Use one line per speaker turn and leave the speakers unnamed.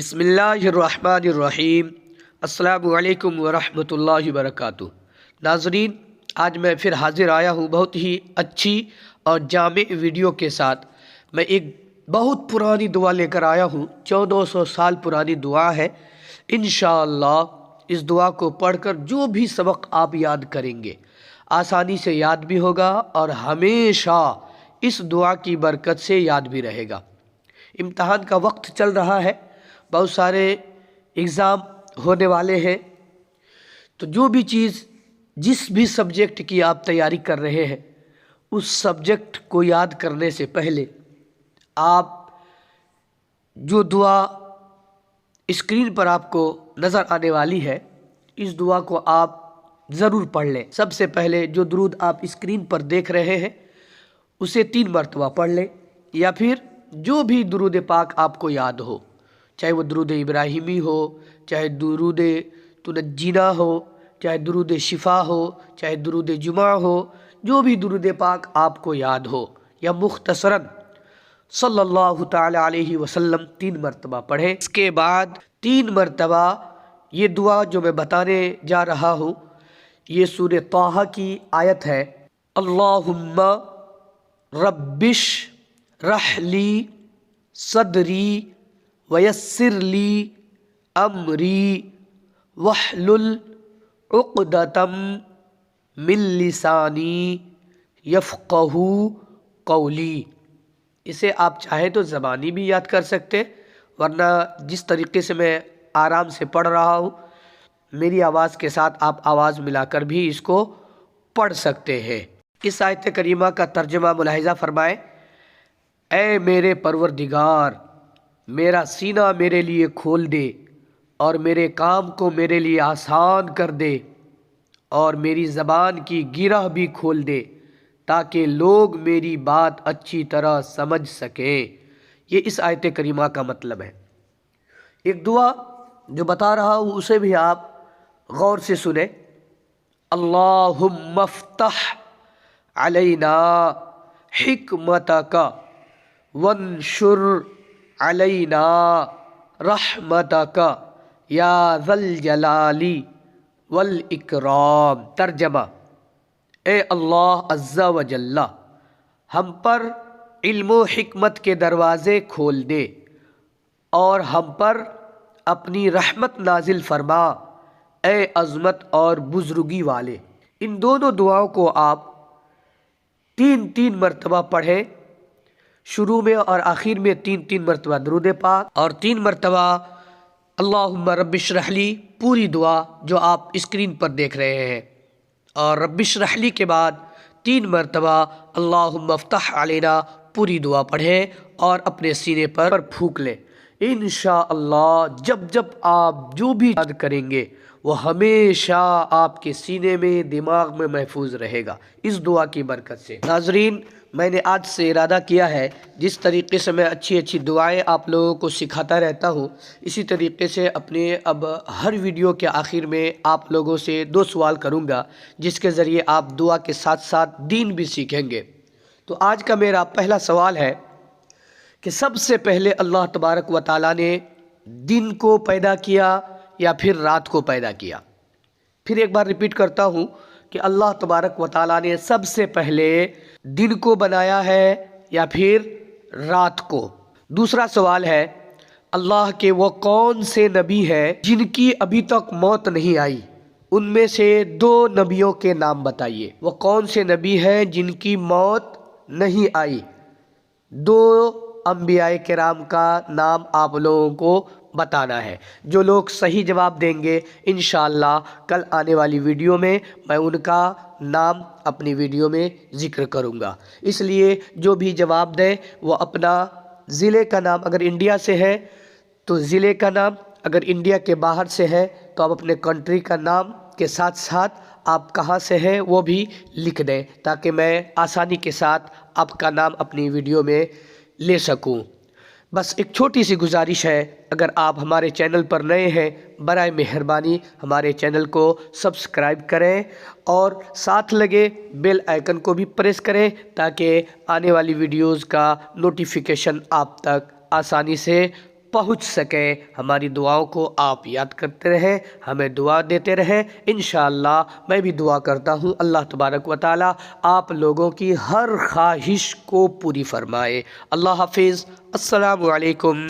बिस्मिल्लाहिर्रहमानिर्रहीम। अस्सलामु अलैकुम वरहमतुल्लाहि वबरकातुहू। नाज़रीन, आज मैं फिर हाज़िर आया हूँ बहुत ही अच्छी और जामे वीडियो के साथ। मैं एक बहुत पुरानी दुआ लेकर आया हूँ, 1400 साल पुरानी दुआ है। इंशाअल्लाह इस दुआ को पढ़कर जो भी सबक आप याद करेंगे आसानी से याद भी होगा और हमेशा इस दुआ की बरकत से याद भी रहेगा। इम्तहान का वक्त चल रहा है, बहुत सारे एग्ज़ाम होने वाले हैं, तो जो भी चीज़ जिस भी सब्जेक्ट की आप तैयारी कर रहे हैं उस सब्जेक्ट को याद करने से पहले आप जो दुआ स्क्रीन पर आपको नज़र आने वाली है इस दुआ को आप ज़रूर पढ़ लें। सबसे पहले जो दुरूद आप स्क्रीन पर देख रहे हैं उसे 3 मरतबा पढ़ लें, या फिर जो भी दुरूद पाक आपको याद हो, चाहे वो दुरूद इब्राहिमी हो, चाहे दुरूद तुनज्जीना हो, चाहे दुरूद शिफा हो, चाहे दुरूद जुमा हो, जो भी दुरूद पाक आपको याद हो, या मुख्तसरन सल्लल्लाहु ताला अलैहि वसल्लम 3 मरतबा पढ़ें। इसके बाद 3 मरतबा ये दुआ जो मैं बताने जा रहा हूँ ये सूरह ताहा की आयत है। अल्लाहुम्मा रब्बिश रहली सदरी वयस्सिरली अमरी वहलुल उक़दतम मिन लिसानी यफ़क़हू क़ौली। इसे आप चाहें तो ज़बानी भी याद कर सकते, वरना जिस तरीके से मैं आराम से पढ़ रहा हूँ मेरी आवाज़ के साथ आप आवाज़ मिलाकर भी इसको पढ़ सकते हैं। इस आयत करीमा का तर्जुमा मुलाहिज़ा फरमाएं। ऐ मेरे परवरदिगार, मेरा सीना मेरे लिए खोल दे और मेरे काम को मेरे लिए आसान कर दे और मेरी ज़बान की गिरह भी खोल दे ताकि लोग मेरी बात अच्छी तरह समझ सकें। ये इस आयत करीमा का मतलब है। एक दुआ जो बता रहा हूँ उसे भी आप गौर से सुने। अल्लाहुम्मा फ़्तह अलैना हिकमतका वंशुर अलैना रहमतका या ज़ल जलाली वल इकराम। तर्जमा, ए अल्लाह अज़्ज़ा व जल्ला, हम पर इल्म हिकमत के दरवाज़े खोल दे और हम पर अपनी रहमत नाजिल फरमा, ए अज़मत और बुज़ुर्गी वाले। इन दोनों दुआओं को आप 3-3 मरतबा पढ़ें, शुरू में और आखिर में 3-3 मरतबा दुरूद पाक और 3 मरतबा अल्लाहुम्मा रब्बिश रहली, पूरी दुआ जो आप स्क्रीन पर देख रहे हैं। और रब्बिश रहली के बाद 3 मरतबा अल्लाहुम्मा फ़्तह अलैना पूरी दुआ पढ़ें और अपने सीने पर फूंक लें। इंशाअल्लाह जब जब आप जो भी याद करेंगे वो हमेशा आपके सीने में दिमाग में महफूज रहेगा इस दुआ की बरकत से। नाज़रीन, मैंने आज से इरादा किया है जिस तरीके से मैं अच्छी अच्छी दुआएं आप लोगों को सिखाता रहता हूं, इसी तरीके से अपने अब हर वीडियो के आखिर में आप लोगों से 2 सवाल करूंगा जिसके ज़रिए आप दुआ के साथ साथ दीन भी सीखेंगे। तो आज का मेरा पहला सवाल है कि सबसे पहले अल्लाह तबारक व तआला ने दिन को पैदा किया या फिर रात को पैदा किया? फिर एक बार रिपीट करता हूँ कि अल्लाह तबारक व तआला ने सबसे पहले दिन को बनाया है या फिर रात को? दूसरा सवाल है, अल्लाह के वो कौन से नबी हैं जिनकी अभी तक मौत नहीं आई? उनमें से 2 नबियों के नाम बताइए। वो कौन से नबी हैं जिनकी मौत नहीं आई? 2 अंबियाए किराम का नाम आप लोगों को बताना है। जो लोग सही जवाब देंगे इंशाअल्लाह कल आने वाली वीडियो में मैं उनका नाम अपनी वीडियो में ज़िक्र करूंगा। इसलिए जो भी जवाब दे वो अपना ज़िले का नाम, अगर इंडिया से है तो ज़िले का नाम, अगर इंडिया के बाहर से है तो आप अपने कंट्री का नाम के साथ साथ आप कहाँ से हैं वो भी लिख दें ताकि मैं आसानी के साथ आपका नाम अपनी वीडियो में ले सकूं। बस एक छोटी सी गुजारिश है, अगर आप हमारे चैनल पर नए हैं बराए मेहरबानी हमारे चैनल को सब्सक्राइब करें और साथ लगे बेल आइकन को भी प्रेस करें ताकि आने वाली वीडियोस का नोटिफिकेशन आप तक आसानी से پہنچ سکے۔ ہماری دعاؤں کو آپ یاد کرتے رہیں، ہمیں دعا دیتے رہیں۔ انشاءاللہ میں بھی دعا کرتا ہوں اللہ تبارک و تعالی آپ لوگوں کی ہر خواہش کو پوری فرمائے۔ اللہ حافظ، السلام علیکم۔